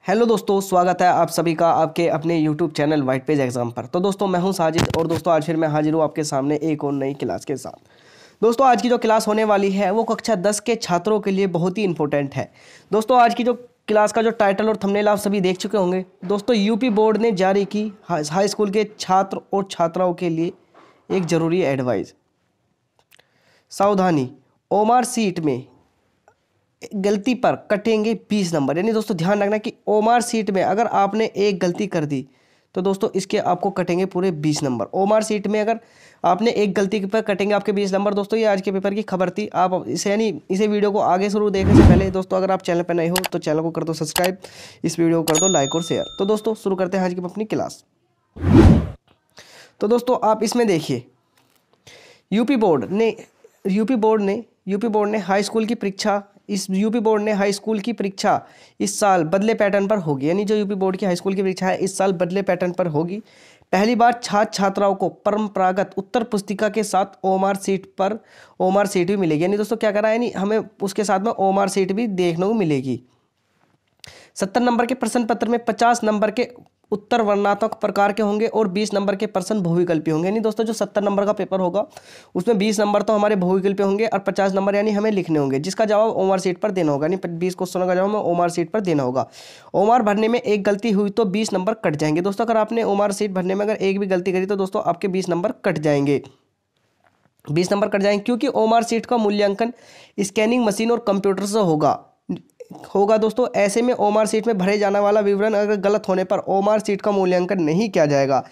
Hello दोस्तों, स्वागत है आप सभी का आपके अपने YouTube channel white page exam पर। तो दोस्तों मैं हूं साजिद और दोस्तों आज फिर मैं हाजिर हूं आपके सामने एक और नई क्लास के साथ। दोस्तों आज की जो क्लास होने वाली है वो कक्षा 10 के छात्रों के लिए बहुत ही इंपॉर्टेंट है। दोस्तों आज की जो क्लास का जो टाइटल और थंबनेल आप सभी देख चुके होंगे। दोस्तों यूपी बोर्ड ने जारी की हाई स्कूल के छात्र और छात्राओं के लिए एक ज़रूरी एडवाइस। सावधानी, ओमार सीट में गलती पर कटेंगे 20 नंबर। यानी दोस्तों ध्यान रखना कि ओमार सीट में अगर आपने एक गलती कर दी तो दोस्तों इसके आपको कटेंगे पूरे 20 नंबर। ओमार सीट में अगर आपने एक गलती पर कटेंगे आपके 20 नंबर। दोस्तों ये आज के पेपर की खबर थी। आप इसे यानी इसे वीडियो को आगे शुरू देखने से पहले दोस्तों अगर आप चैनल पर नए हो तो चैनल को कर दो सब्सक्राइब, इस वीडियो को कर दो लाइक और शेयर। तो दोस्तों शुरू करते हैं आज की अपनी क्लास। तो दोस्तों आप इसमें देखिए, यूपी बोर्ड ने हाई स्कूल की परीक्षा इस साल बदले पैटर्न पर होगी। यानी जो यूपी बोर्ड की हाई स्कूल की परीक्षा है इस साल बदले पैटर्न पर होगी। पहली बार छात्र छात्राओं को परंपरागत उत्तर पुस्तिका के साथ ओमार सीट भी मिलेगी। यानी दोस्तों क्या करा है, यानी हमें उसके साथ में ओमार सीट भी देखने को मिलेगी। 70 नंबर के प्रश्न पत्र में 50 नंबर के उत्तर वर्णनात्मक प्रकार के होंगे और 20 नंबर के प्रश्न बहुविकल्पी होंगे। यानी दोस्तों जो 70 नंबर का पेपर होगा उसमें 20 नंबर तो हमारे बहुविकल्पी होंगे और 50 नंबर यानी हमें लिखने होंगे, जिसका जवाब ओमार सीट पर देना होगा। यानी 20 क्वेश्चनों का जवाब हमें ओमार सीट पर देना होगा। ओमार भरने में एक गलती हुई तो 20 नंबर कट जाएंगे। दोस्तों अगर आपने ओमार सीट भरने में अगर एक भी गलती करी तो दोस्तों आपके 20 नंबर कट जाएंगे। 20 नंबर कट जाएंगे क्योंकि ओमार सीट का मूल्यांकन स्कैनिंग मशीन और कंप्यूटर से होगा दोस्तों। ऐसे में ओमार सीट में भरे जाने वाला विवरण अगर गलत होने पर ओमार सीट का मूल्यांकन नहीं किया जाएगा।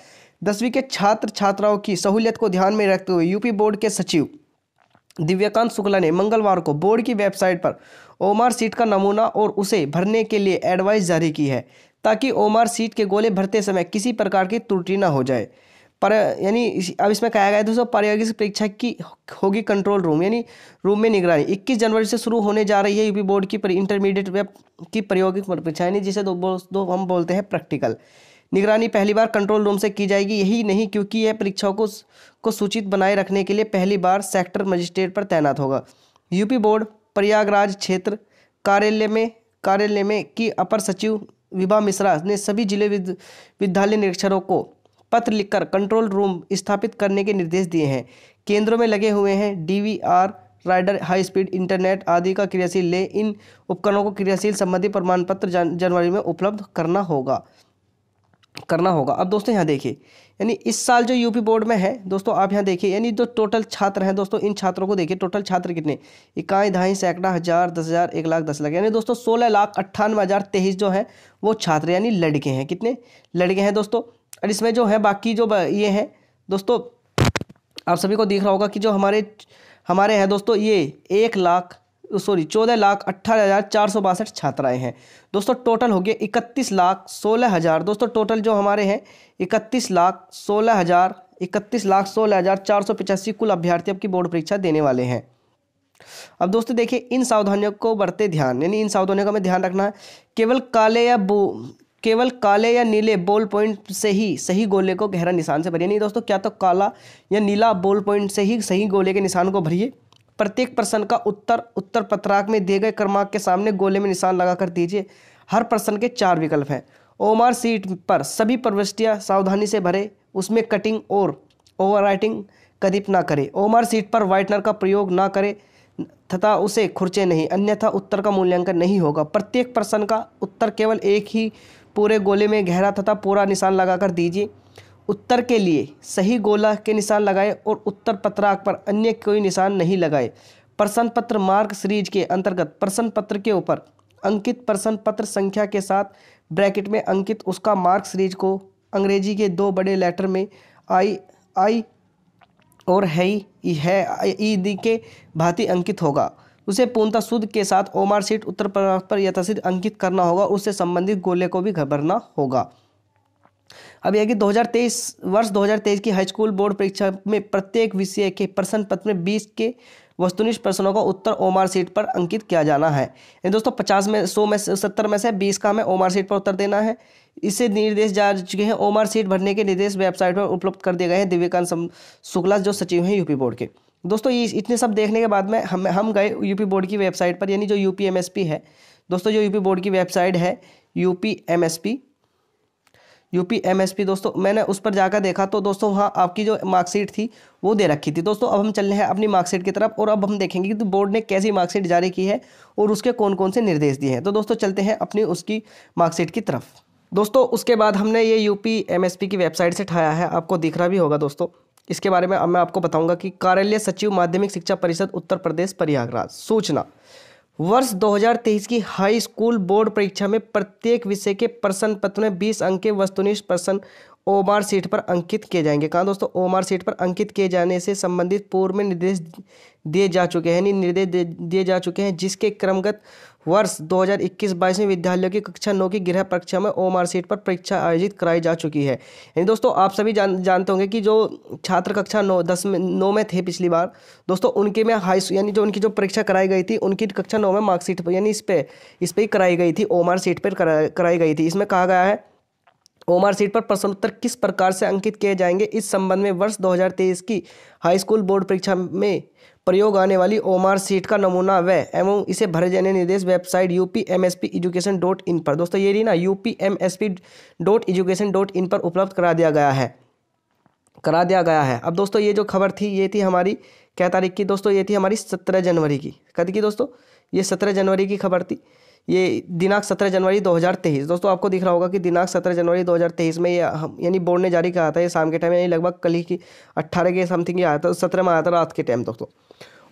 10वीं के छात्र छात्राओं की सहूलियत को ध्यान में रखते हुए यूपी बोर्ड के सचिव दिव्यकांत शुक्ला ने मंगलवार को बोर्ड की वेबसाइट पर ओमार सीट का नमूना और उसे भरने के लिए एडवाइस जारी की है, ताकि ओमार सीट के गोले भरते समय किसी प्रकार की त्रुटि न हो जाए। पर यानी अब इसमें कहा गया है दोस्तों प्रायोगिक परीक्षा की होगी कंट्रोल रूम यानी रूम में निगरानी। 21 जनवरी से शुरू होने जा रही है यूपी बोर्ड की इंटरमीडिएट वेब की प्रायोगिक परीक्षा, यानी जिसे दो हम बोलते हैं प्रैक्टिकल। निगरानी पहली बार कंट्रोल रूम से की जाएगी। यही नहीं क्योंकि यह परीक्षाओं को सूचित बनाए रखने के लिए पहली बार सेक्टर मजिस्ट्रेट पर तैनात होगा। यूपी बोर्ड प्रयागराज क्षेत्र कार्यालय में की अपर सचिव विभा मिश्रा ने सभी जिले विद्यालय निरीक्षरों को पत्र लिखकर कंट्रोल रूम स्थापित करने के निर्देश दिए हैं। केंद्रों में लगे हुए हैं DVR, rider, high speed internet आदि का क्रियाशील ले इन उपकरणों को क्रियाशील संबंधी प्रमाण पत्र जनवरी में उपलब्ध करना होगा। अब दोस्तों यहाँ देखिए, यानी इस साल जो यूपी बोर्ड में है दोस्तों आप यहाँ देखिए, यानी जो टोटल छात्र हैं दोस्तों इन छात्रों को देखिए। टोटल छात्र कितने, इकाई, दहाई, सैकड़ा, हजार, 10,000, 1,00,000, 10,00,000, यानी दोस्तों 16,98,023 जो है वो छात्र यानी लड़के हैं। कितने लड़के हैं दोस्तों। और इसमें जो है बाकी जो ये हैं दोस्तों आप सभी को दिख रहा होगा कि जो हमारे हैं दोस्तों ये 14,18,462 छात्राएं हैं दोस्तों। टोटल हो गए 31,16,000 दोस्तों। टोटल जो हमारे हैं 31,16,485 कुल अभ्यर्थी अब की बोर्ड परीक्षा देने वाले हैं। अब दोस्तों देखिए इन सावधानियों को बरते ध्यान, यानी इन सावधानियों का हमें ध्यान रखना है। केवल काले या नीले बॉल पॉइंट से ही सही गोले को गहरा निशान से भरिए। नहीं दोस्तों क्या तो काला या नीला बॉल पॉइंट से ही सही गोले के निशान को भरिए। प्रत्येक प्रश्न का उत्तर पत्राक में दिए गए क्रमांक के सामने गोले में निशान लगाकर दीजिए। हर प्रश्न के 4 विकल्प हैं। ओमार सीट पर सभी प्रविष्टियां सावधानी से भरे, उसमें कटिंग और ओवरराइटिंग कभी ना करें। ओमार सीट पर व्हाइटनर का प्रयोग ना करें तथा उसे खुरचे नहीं, अन्यथा उत्तर का मूल्यांकन नहीं होगा। प्रत्येक प्रश्न का उत्तर केवल एक ही पूरे गोले में गहरा तथा पूरा निशान लगाकर दीजिए। उत्तर के लिए सही गोला के निशान लगाएं और उत्तर पत्राक पर अन्य कोई निशान नहीं लगाए। प्रश्न पत्र मार्क सीरीज के अंतर्गत प्रश्न पत्र के ऊपर अंकित प्रश्न पत्र संख्या के साथ ब्रैकेट में अंकित उसका मार्क सीरीज को अंग्रेजी के 2 बड़े लेटर में आई और है ई के भांति अंकित होगा। उसे पूर्णतः शुद्ध के साथ ओमार सीट उत्तर पर यथासिद्ध अंकित करना होगा। उससे संबंधित गोले को भी भरना होगा। अब यह कि वर्ष 2023 की हाई स्कूल बोर्ड परीक्षा में प्रत्येक विषय के प्रश्न पत्र में 20 के वस्तुनिष्ठ प्रश्नों का उत्तर ओमार सीट पर अंकित किया जाना है। दोस्तों 50 में 100 में 70 में से 20 का हमें ओमार सीट पर उत्तर देना है। इससे निर्देश जा चुके हैं। ओमार सीट भरने के निर्देश वेबसाइट पर उपलब्ध कर दिए गए हैं। दिव्यकांत शुक्ला जो सचिव हैं यूपी बोर्ड के। दोस्तों ये इतने सब देखने के बाद में हम गए यूपी बोर्ड की वेबसाइट पर, यानी जो यूपीएमएसपी है दोस्तों जो यूपी बोर्ड की वेबसाइट है यूपी एमएसपी दोस्तों, मैंने उस पर जाकर देखा तो दोस्तों वहाँ आपकी जो मार्कशीट थी वो दे रखी थी। दोस्तों अब हम चल रहे हैं अपनी मार्कशीट की तरफ और अब हम देखेंगे कि तो बोर्ड ने कैसी मार्कशीट जारी की है और उसके कौन कौन से निर्देश दिए हैं। तो दोस्तों चलते हैं अपनी उसकी मार्कशीट की तरफ। दोस्तों उसके बाद हमने ये यूपीएमएसपी की वेबसाइट से उठाया है, आपको दिख रहा भी होगा दोस्तों। इसके बारे में अब मैं आपको बताऊंगा कि कार्यालय सचिव माध्यमिक शिक्षा परिषद उत्तर प्रदेश प्रयागराज सूचना, वर्ष 2023 की हाई स्कूल बोर्ड परीक्षा में प्रत्येक विषय के प्रश्न पत्र में 20 अंक के वस्तुनिष्ठ प्रश्न ओमार सीट पर अंकित किए जाएंगे। कहाँ दोस्तों? ओमार सीट पर अंकित किए जाने से संबंधित पूर्व में निर्देश दिए जा चुके हैं, दिए जा चुके हैं, जिसके क्रमगत वर्ष 2021-22 में विद्यालयों की कक्षा 9 की गृह परीक्षा में ओमार सीट पर परीक्षा आयोजित कराई जा चुकी है। यानी दोस्तों आप सभी जानते होंगे कि जो छात्र कक्षा 9 में थे पिछली बार दोस्तों, उनके में यानी जो उनकी जो परीक्षा कराई गई थी उनकी कक्षा 9 में मार्कशीट पर यानी इस पे ही कराई गई थी, ओमार सीट पर कराई गई थी। इसमें कहा गया है ओमार सीट पर प्रश्नोत्तर किस प्रकार से अंकित किए जाएंगे, इस संबंध में वर्ष 2023 की हाई स्कूल बोर्ड परीक्षा में प्रयोग आने वाली ओमार सीट का नमूना व एवं इसे भरे जाने निर्देश वेबसाइट upmspeducation.in पर दोस्तों ये रही ना upmsp.education.in पर उपलब्ध करा दिया गया है। अब दोस्तों ये जो खबर थी ये थी हमारी क्या तारीख की दोस्तों? ये थी हमारी 17 जनवरी की। कद की दोस्तों? ये 17 जनवरी की खबर थी। ये दिनांक 17 जनवरी 2023 दोस्तों आपको दिख रहा होगा कि दिनांक 17 जनवरी 2023 में ये यानी बोर्ड ने जारी किया था। ये शाम के टाइम यानी लगभग कल ही की 18 के समथिंग आया था, 17 में आया था रात के टाइम दोस्तों।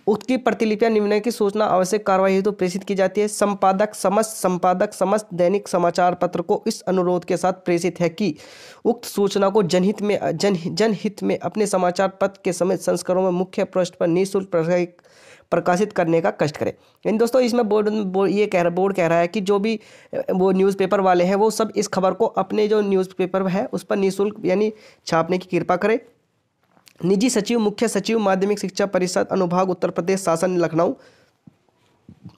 उक्त की प्रतिलिपियां निम्न की सूचना आवश्यक कार्रवाई हेतु प्रेषित की जाती है। संपादक समस्त दैनिक समाचार पत्र को इस अनुरोध के साथ प्रेषित है कि उक्त सूचना को जनहित में अपने समाचार पत्र के समेत संस्करणों में मुख्य पृष्ठ पर निःशुल्क प्रकाशित करने का कष्ट करें। यानी दोस्तों इसमें बोर्ड कह रहा है कि जो भी वो न्यूज़पेपर वाले हैं वो सब इस खबर को अपने जो न्यूज़पेपर है उस पर निःशुल्क यानी छापने की कृपा करें। निजी सचिव मुख्य सचिव माध्यमिक शिक्षा परिषद अनुभाग उत्तर प्रदेश शासन लखनऊ,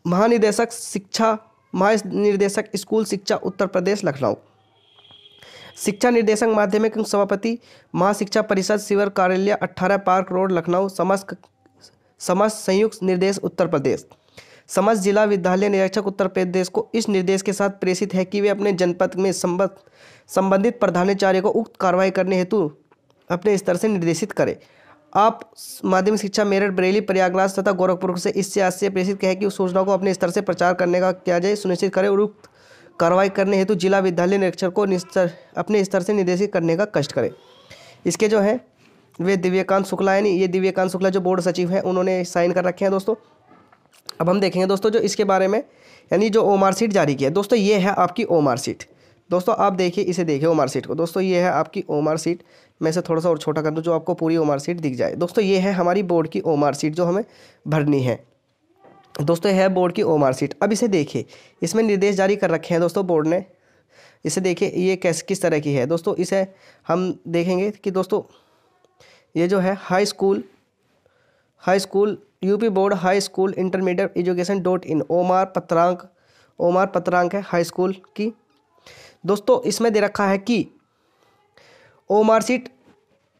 महानिदेशक स्कूल शिक्षा उत्तर प्रदेश लखनऊ, शिक्षा निर्देशक माध्यमिक सभापति महाशिक्षा परिषद शिविर कार्यालय 18 पार्क रोड लखनऊ, समस्त संयुक्त निर्देश उत्तर प्रदेश, समस्त जिला विद्यालय निरीक्षक उत्तर प्रदेश को इस निर्देश के साथ प्रेषित है कि वे अपने जनपद में संबंधित प्रधानाचार्य को उक्त कार्रवाई करने हेतु अपने स्तर से निर्देशित करें। आप माध्यमिक शिक्षा मेरठ, बरेली, प्रयागराज तथा गोरखपुर से इससे आज से प्रेषित है कि उस सूचना को अपने स्तर से प्रचार करने का किया जाए, सुनिश्चित करें और उक्त कार्रवाई करने हेतु जिला विद्यालय निरीक्षक को अपने स्तर से निर्देशित करने का कष्ट करें। इसके जो है वे दिव्यकांत शुक्ला यानी ये दिव्यकांत शुक्ला जो बोर्ड सचिव हैं उन्होंने साइन कर रखे हैं दोस्तों। अब हम देखेंगे दोस्तों जो इसके बारे में यानी जो ओमार सीट जारी की है दोस्तों, ये है आपकी ओमार सीट। दोस्तों आप देखिए, इसे देखिए ओमार सीट को दोस्तों, ये है आपकी ओमार सीट। मैं इसे थोड़ा सा और छोटा कर दूं जो आपको पूरी ओमार सीट दिख जाए। दोस्तों ये है हमारी बोर्ड की ओमार सीट जो हमें भरनी है दोस्तों, ये है बोर्ड की ओमार सीट। अब इसे देखिए, इसमें निर्देश जारी कर रखे हैं दोस्तों बोर्ड ने। इसे देखिए ये किस तरह की है दोस्तों, इसे हम देखेंगे कि दोस्तों ये जो है high school UP board high school intermediate education dot in ओमार पत्रांक है हाई स्कूल की दोस्तों। इसमें दे रखा है कि ओमार सीट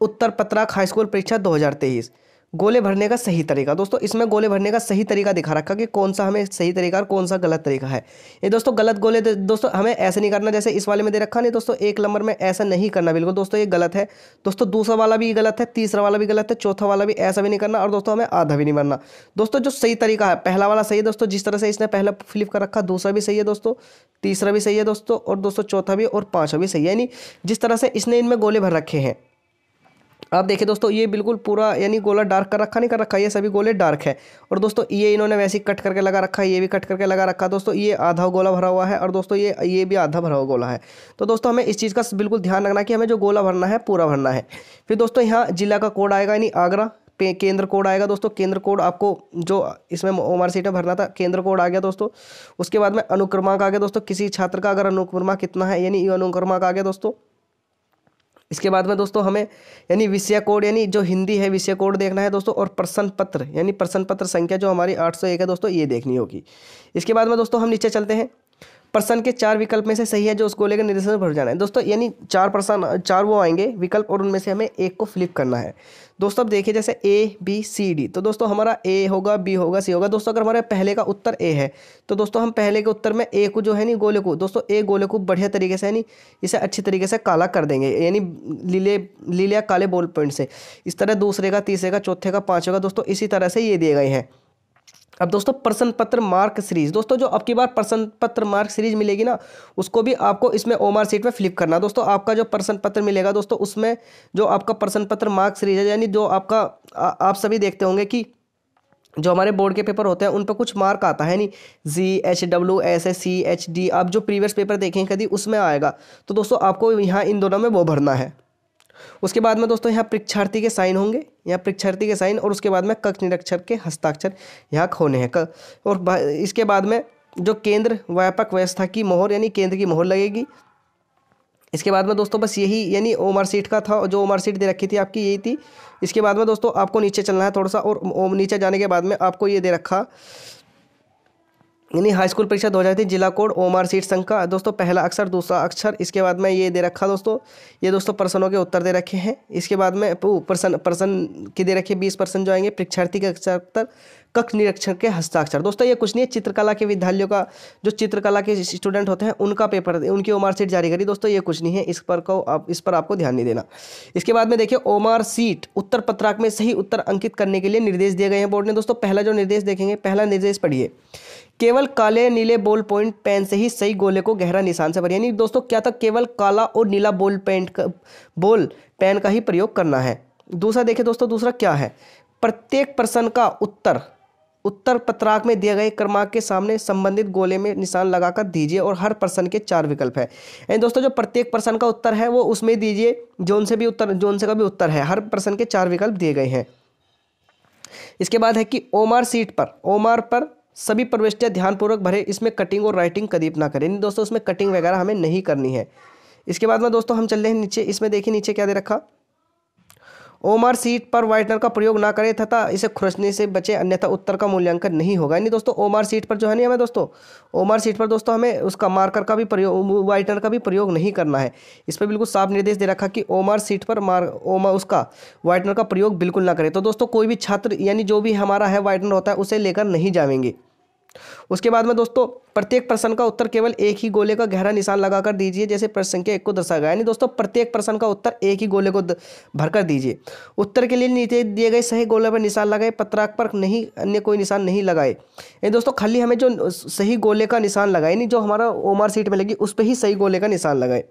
उत्तर पत्रांक हाई स्कूल परीक्षा 2023 गोले भरने का सही तरीका। दोस्तों इसमें गोले भरने का सही तरीका दिखा रखा कि कौन सा हमें सही तरीका और कौन सा गलत तरीका है। ये दोस्तों गलत गोले दोस्तों हमें ऐसे नहीं करना जैसे इस वाले में दे रखा नहीं दोस्तों, एक नंबर में ऐसा नहीं करना बिल्कुल दोस्तों, ये गलत है दोस्तों। दूसरा वाला भी गलत है, तीसरा वाला भी गलत है, चौथा वाला भी ऐसा भी नहीं करना और दोस्तों हमें आधा भी नहीं भरना दोस्तों। जो सही तरीका है पहला वाला सही है दोस्तों, जिस तरह से इसने पहला फिलिप कर रखा, दूसरा भी सही है दोस्तों, तीसरा भी सही है दोस्तों और दोस्तों चौथा भी और पाँचवा भी सही है। यानी जिस तरह से इसने इनमें गोले भर रखे हैं आप देखिए दोस्तों, ये बिल्कुल पूरा यानी गोला डार्क कर रखा नहीं कर रखा, ये सभी गोले डार्क है। और दोस्तों ये इन्होंने वैसे ही कट करके लगा रखा है, ये भी कट करके लगा रखा दोस्तों। ये आधा गोला भरा हुआ है और दोस्तों ये भी आधा भरा हुआ गोला है। तो दोस्तों हमें इस चीज़ का बिल्कुल ध्यान रखना कि हमें जो गोला भरना है पूरा भरना है। फिर दोस्तों यहाँ जिला का कोड आएगा यानी आगरा, केंद्र कोड आएगा दोस्तों। केंद्र कोड आपको जो इसमें ओमार सीट भरना था केंद्र कोड आ गया दोस्तों। उसके बाद में अनुक्रमांक आ गया दोस्तों, किसी छात्र का अगर अनुक्रमांक कितना है यानी अनुक्रमांक आ गया दोस्तों। इसके बाद में दोस्तों हमें यानी विषय कोड यानी जो हिंदी है विषय कोड देखना है दोस्तों, और प्रश्न पत्र यानी प्रश्न पत्र संख्या जो हमारी 801 है दोस्तों ये देखनी होगी। इसके बाद में दोस्तों हम नीचे चलते हैं। प्रश्न के 4 विकल्प में से सही है जो उस गोले के निर्देशांक में भर जाना है। दोस्तों यानी 4 प्रश्न, 4 वो आएंगे विकल्प और उनमें से हमें एक को फ्लिप करना है। दोस्तों अब देखिए जैसे ए बी सी डी, तो दोस्तों हमारा ए होगा, बी होगा, सी होगा। दोस्तों अगर हमारे पहले का उत्तर ए है तो दोस्तों हम पहले के उत्तर में ए को जो है नहीं गोले को, दोस्तों ए गोले को बढ़िया तरीके से यानी इसे अच्छी तरीके से काला कर देंगे, यानी लीले या काले बॉल पॉइंट से। इस तरह दूसरे का, तीसरे का, चौथे का, पांचवें का दोस्तों इसी तरह से ये दिए गए हैं। अब दोस्तों प्रश्न पत्र मार्क सीरीज, दोस्तों जो अब की बार प्रश्न पत्र मार्क सीरीज मिलेगी ना, उसको भी आपको इसमें ओमार सीट में फ्लिप करना। दोस्तों आपका जो प्रश्न पत्र मिलेगा दोस्तों उसमें जो आपका प्रश्न पत्र मार्क सीरीज है, यानी जो आपका आप सभी देखते होंगे कि जो हमारे बोर्ड के पेपर होते हैं उन पर कुछ मार्क आता है नहीं, GHW SSC HD, आप जो प्रीवियस पेपर देखेंगे कभी उसमें आएगा। तो दोस्तों आपको यहाँ इन दोनों में वो भरना है। उसके बाद में दोस्तों यहाँ परीक्षार्थी के साइन होंगे, यहाँ परीक्षार्थी के साइन, और उसके बाद में कक्ष निरीक्षक के हस्ताक्षर यहाँ होने हैं। और इसके बाद में जो केंद्र व्यापक व्यवस्था की मोहर यानी केंद्र की मोहर लगेगी। इसके बाद में दोस्तों बस यही यानी ओमार सीट का था, जो ओमार सीट दे रखी थी आपकी यही थी। इसके बाद में दोस्तों आपको नीचे चलना है थोड़ा सा, और नीचे जाने के बाद में आपको ये दे रखा यानी हाई स्कूल परीक्षा 2023 जिला कोड ओमार सीट संघ का दोस्तों पहला अक्षर, दूसरा अक्षर। इसके बाद में ये दे रखा दोस्तों, ये दोस्तों प्रश्नों के उत्तर दे रखे हैं। इसके बाद में प्रश्न की दे रखे 20 प्रश्न जो आएंगे, परीक्षार्थी के अक्षर, कक्ष निरीक्षक के हस्ताक्षर। दोस्तों ये कुछ नहीं है, चित्रकला के विद्यालयों का जो चित्रकला के स्टूडेंट होते हैं उनका पेपर, उनकी ओमार सीट जारी करी। दोस्तों ये कुछ नहीं है, इस पर आपको ध्यान नहीं देना। इसके बाद में देखिए ओमार सीट उत्तर पत्रक में सही उत्तर अंकित करने के लिए निर्देश दिए गए हैं बोर्ड ने। दोस्तों पहला जो निर्देश देखेंगे, पहला निर्देश पढ़िए, केवल काले नीले बॉल पॉइंट पेन से ही सही गोले को गहरा निशान से भरिए। यानी दोस्तों क्या था, केवल काला और नीला बॉल पेन का ही प्रयोग करना है। दूसरा देखिए दोस्तों, दूसरा क्या है, प्रत्येक प्रश्न का उत्तर पत्रक में दिए गए क्रमांक के सामने संबंधित गोले में निशान लगाकर दीजिए और हर प्रश्न के 4 विकल्प है। यानी दोस्तों जो प्रत्येक प्रश्न का उत्तर है वो उसमें दीजिए, जोन से का भी उत्तर है, हर प्रश्न के 4 विकल्प दिए गए हैं। इसके बाद है कि ओमार पर सभी प्रविष्टियां ध्यानपूर्वक भरे, इसमें कटिंग और राइटिंग कभी ना करें। नहीं दोस्तों उसमें कटिंग वगैरह हमें नहीं करनी है। इसके बाद में दोस्तों हम चल रहे हैं नीचे, इसमें देखिए नीचे क्या दे रखा, ओमार सीट पर व्हाइटनर का प्रयोग ना करें तथा इसे खुरचने से बचे, अन्यथा उत्तर का मूल्यांकन नहीं होगा। यानी दोस्तों ओमार सीट पर जो है नहीं हमें दोस्तों, ओमार सीट पर दोस्तों हमें उसका मार्कर का भी प्रयोग, व्हाइटनर का भी प्रयोग नहीं करना है। इस पर बिल्कुल साफ निर्देश दे रखा कि ओमार सीट पर उसका व्हाइटनर का प्रयोग बिल्कुल ना करें। तो दोस्तों कोई भी छात्र यानी जो भी हमारा है व्हाइटनर होता है उसे लेकर नहीं जाएंगे। उसके बाद में दोस्तों प्रत्येक प्रश्न का उत्तर केवल एक ही गोले का गहरा निशान लगाकर दीजिए, जैसे प्रश्न संख्या 1 को दर्शाया गया। यानी दोस्तों प्रत्येक प्रश्न का उत्तर एक ही गोले को भरकर दीजिए। उत्तर के लिए नीचे दिए गए सही गोले पर निशान लगाए, पत्रक पर नहीं, अन्य कोई निशान नहीं लगाए। यानी दोस्तों खाली हमें जो सही गोले का निशान लगाए, नहीं जो हमारा ओमार सीट में लगी उस पर ही सही गोले का निशान लगाए।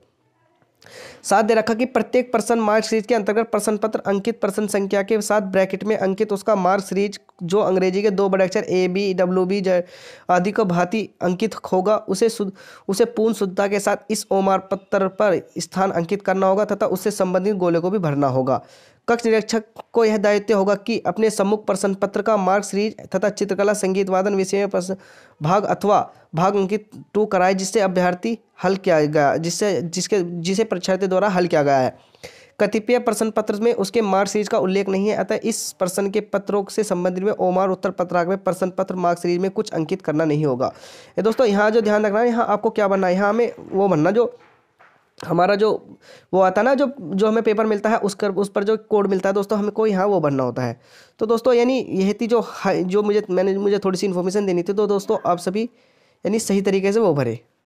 साथ दे रखा कि प्रत्येक प्रश्न मार्क सीरीज के अंतर्गत प्रश्न पत्र अंकित प्रश्न संख्या के साथ ब्रैकेट में अंकित उसका मार्क सीरीज जो अंग्रेजी के 2 बड़े अक्षर ABWB आदि को भांति अंकित होगा उसे पूर्ण शुद्धता के साथ इस ओमार पत्र पर स्थान अंकित करना होगा तथा उससे संबंधित गोले को भी भरना होगा। कक्ष निरीक्षक को यह दायित्व होगा कि अपने सम्मुख प्रश्न पत्र का मार्क सीरीज तथा चित्रकला, संगीत, वादन विषय में प्रश्न भाग अथवा भाग अंकित 2 कराए जिससे अभ्यर्थी हल किया गया, जिसे परीक्षार्थी द्वारा हल किया गया है। कतिपय प्रश्न पत्र में उसके मार्क सीरीज का उल्लेख नहीं है, अतः इस प्रश्न के पत्रों से संबंधित में ओमार उत्तर पत्रक में प्रश्न पत्र मार्क सीरीज में कुछ अंकित करना नहीं होगा। ये दोस्तों यहाँ जो ध्यान रखना है, यहाँ आपको क्या बनना है, यहाँ हमें वो बनना जो हमारा जो वो आता है ना, जो हमें पेपर मिलता है उस पर जो कोड मिलता है दोस्तों हमें को यहाँ वो भरना होता है। तो दोस्तों यानी यह थी जो मुझे थोड़ी सी इन्फॉर्मेशन देनी थी, तो दोस्तों आप सभी यानी सही तरीके से वो भरे।